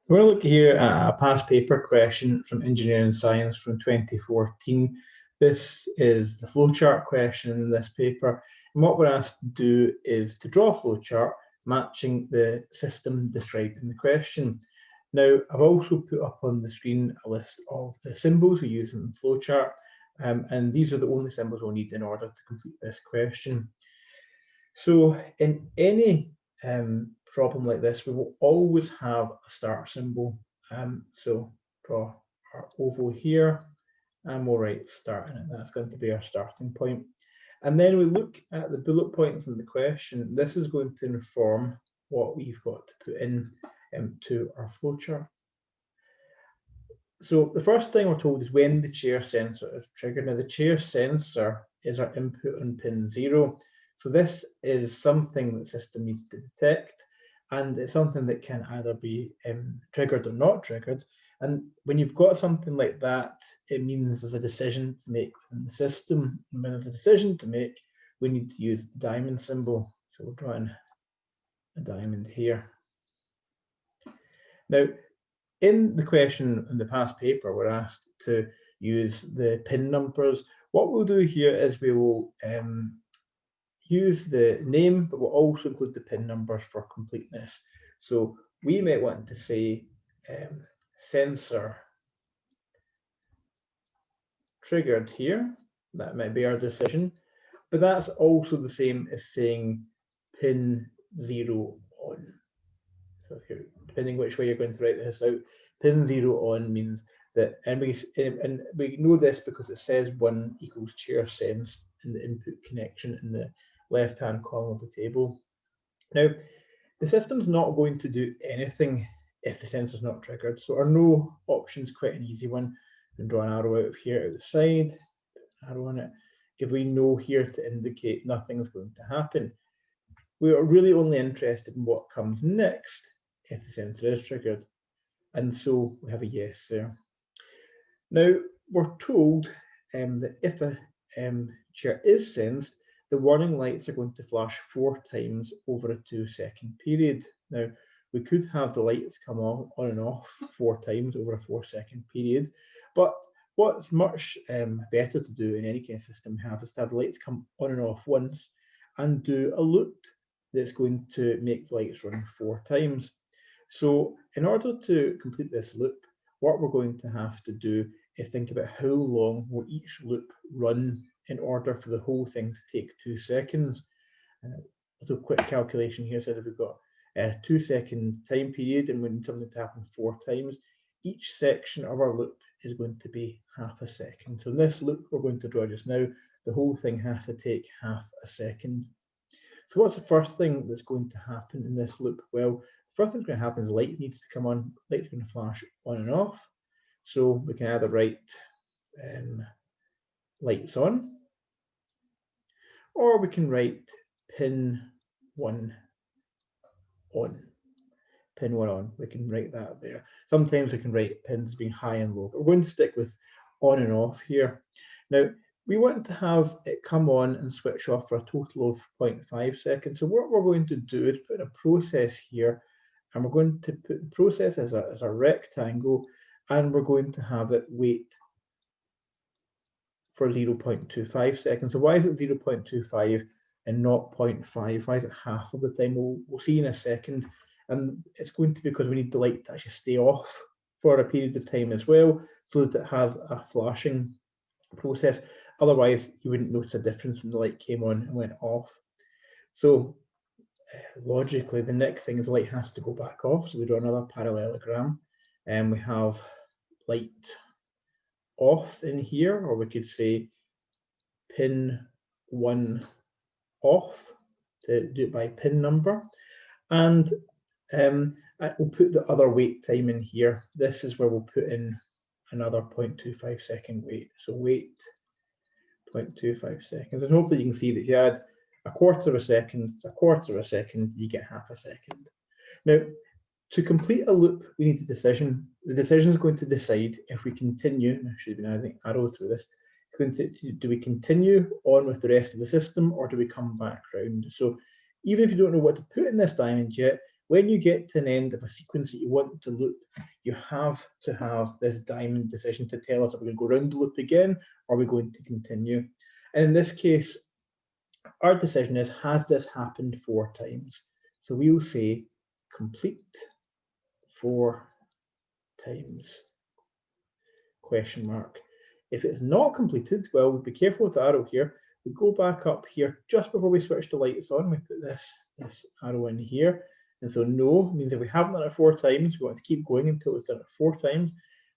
We're going to look here at a past paper question from Engineering Science from 2014. This is the flowchart question in this paper. And what we're asked to do is to draw a flowchart matching the system described in the question. Now, I've also put up on the screen a list of the symbols we use in the flowchart, and these are the only symbols we'll need in order to complete this question. So in any problem like this, we will always have a start symbol. So draw our oval here, and we'll write start in it. That's going to be our starting point. And then we look at the bullet points in the question. This is going to inform what we've got to put in to our flowchart. So the first thing we're told is when the chair sensor is triggered. Now the chair sensor is our input on pin 0. So this is something the system needs to detect, and it's something that can either be triggered or not triggered. And when you've got something like that, it means there's a decision to make within the system. And when there's a decision to make, we need to use the diamond symbol. So we'll draw in a diamond here. Now, in the question in the past paper, we're asked to use the pin numbers. What we'll do here is we will use the name, but we'll also include the pin numbers for completeness. So we might want to say sensor triggered here. That might be our decision, but that's also the same as saying pin 0 on. So here, depending which way you're going to write this out, pin 0 on means that, and we know this because it says 1 equals chair sense in the input connection in the left-hand column of the table. Now, the system's not going to do anything if the sensor's not triggered. So our no option is quite an easy one. You can draw an arrow out of here at the side, put an arrow on it, give we no here to indicate nothing's going to happen. We are really only interested in what comes next if the sensor is triggered. And so we have a yes there. Now, we're told that if a chair is sensed, the warning lights are going to flash 4 times over a 2-second period. Now, we could have the lights come on and off 4 times over a 4-second period, but what's much better to do in any kind of system we have is to have the lights come on and off once and do a loop that's going to make the lights run 4 times. So in order to complete this loop, what we're going to have to do is think about how long will each loop run in order for the whole thing to take 2 seconds. A little quick calculation here says if we've got a 2-second time period and we need something to happen 4 times, each section of our loop is going to be half a second. So in this loop we're going to draw just now, the whole thing has to take half a second. So what's the first thing that's going to happen in this loop? Well, the first thing that's going to happen is light needs to come on, light's going to flash on and off. So we can either write lights on, or we can write pin 1 on. Pin 1 on, we can write that there. Sometimes we can write pins being high and low, but we're going to stick with on and off here. Now, we want to have it come on and switch off for a total of 0.5 seconds. So what we're going to do is put a process here, and we're going to put the process as a rectangle, and we're going to have it wait for 0.25 seconds. So why is it 0.25 and not 0.5? Why is it half of the time? We'll see in a second. And it's going to be because we need the light to actually stay off for a period of time as well, so that it has a flashing process. Otherwise, you wouldn't notice a difference when the light came on and went off. So logically, the next thing is the light has to go back off. So we draw another parallelogram, and we have light off in here, or we could say pin 1 off to do it by pin number. And we'll put the other wait time in here. This is where we'll put in another 0.25 second wait. So wait 0.25 seconds. And hopefully you can see that if you add a quarter of a second to a quarter of a second, you get half a second. Now, to complete a loop, we need a decision. The decision is going to decide if we continue, and I should have been adding arrow through this, it's going to, do we continue on with the rest of the system, or do we come back round? So even if you don't know what to put in this diamond yet, when you get to an end of a sequence that you want to loop, you have to have this diamond decision to tell us if we're going to go around the loop again, or are we going to continue. And in this case, our decision is, has this happened 4 times? So we'll say complete 4 times, question mark. If it's not completed, well, be careful with the arrow here. We go back up here just before we switch the lights on. We put this arrow in here. And so no means if we haven't done it 4 times, we want to keep going until it's done it 4 times.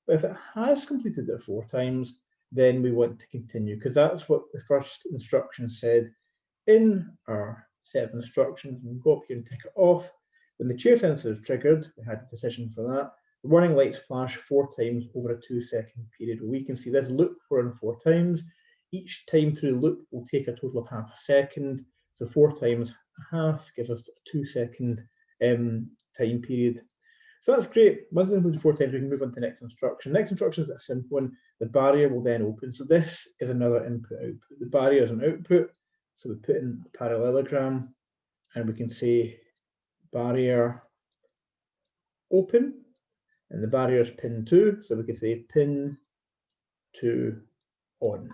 But if it has completed it 4 times, then we want to continue, because that's what the first instruction said in our set of instructions. We'll go up here and tick it off. When the chair sensor is triggered, we had a decision for that. The warning lights flash 4 times over a 2-second period. We can see this loop 4 and 4 times. Each time through the loop will take a total of half a second. So 4 times a half gives us a 2-second time period. So that's great. Once it's completed 4 times, we can move on to the next instruction. The next instruction is a simple one. The barrier will then open. So this is another input-output. The barrier is an output. So we put in the parallelogram and we can say barrier open, and the barrier is pin 2. So we can say pin 2 on.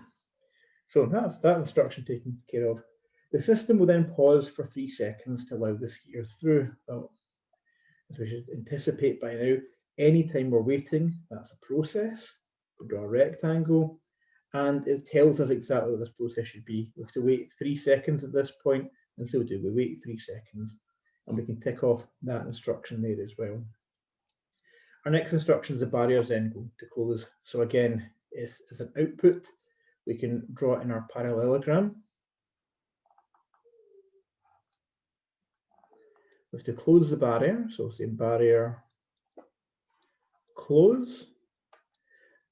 So that's that instruction taken care of. The system will then pause for 3 seconds to allow the skier through. Well, as we should anticipate by now, anytime we're waiting, that's a process. We draw a rectangle, and it tells us exactly what this process should be. We have to wait 3 seconds at this point, and so we do. We wait 3 seconds, and we can tick off that instruction there as well. Our next instruction is the barrier is then going to close. So again, it's an output. We can draw in our parallelogram. We have to close the barrier, so say barrier close,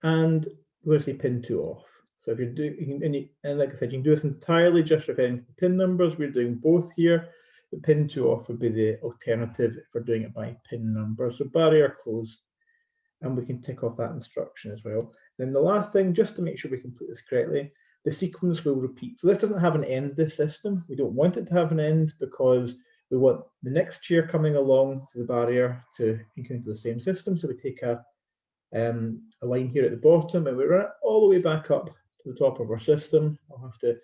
and we're going to say pin 2 off. So if you're doing, and like I said, you can do this entirely just referring to the pin numbers. We're doing both here. The pin 2 off would be the alternative if we're doing it by pin number. So barrier close, and we can tick off that instruction as well. Then the last thing, just to make sure we complete this correctly, the sequence will repeat. So this doesn't have an end, this system. We don't want it to have an end because we want the next chair coming along to the barrier to encounter the same system. So we take a line here at the bottom and we run it all the way back up to the top of our system. I'll have to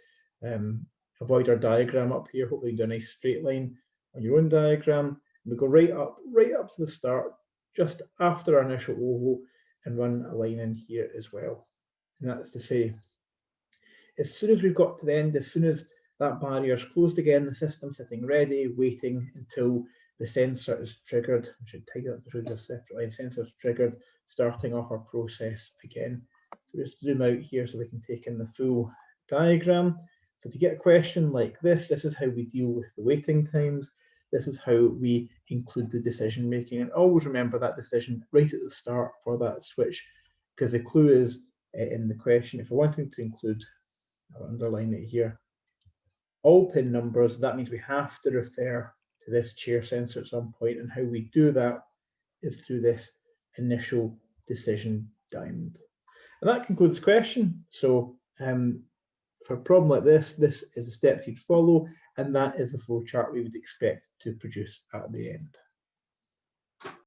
avoid our diagram up here. Hopefully you do a nice straight line on your own diagram. And we go right up to the start, just after our initial oval, and run a line in here as well. And that's to say, as soon as we've got to the end, as soon as that barrier is closed again, the system's sitting ready, waiting until the sensor is triggered. I should take that to separately. The sensor is triggered, starting off our process again. So just zoom out here so we can take in the full diagram. So if you get a question like this is how we deal with the waiting times. This is how we include the decision making. And always remember that decision right at the start for that switch, because the clue is in the question. If we're wanting to include, I'll underline it here, all pin numbers, that means we have to refer to this chair sensor at some point, and how we do that is through this initial decision diamond. And that concludes the question. So for a problem like this is the steps you'd follow, and that is the flow chart we would expect to produce at the end.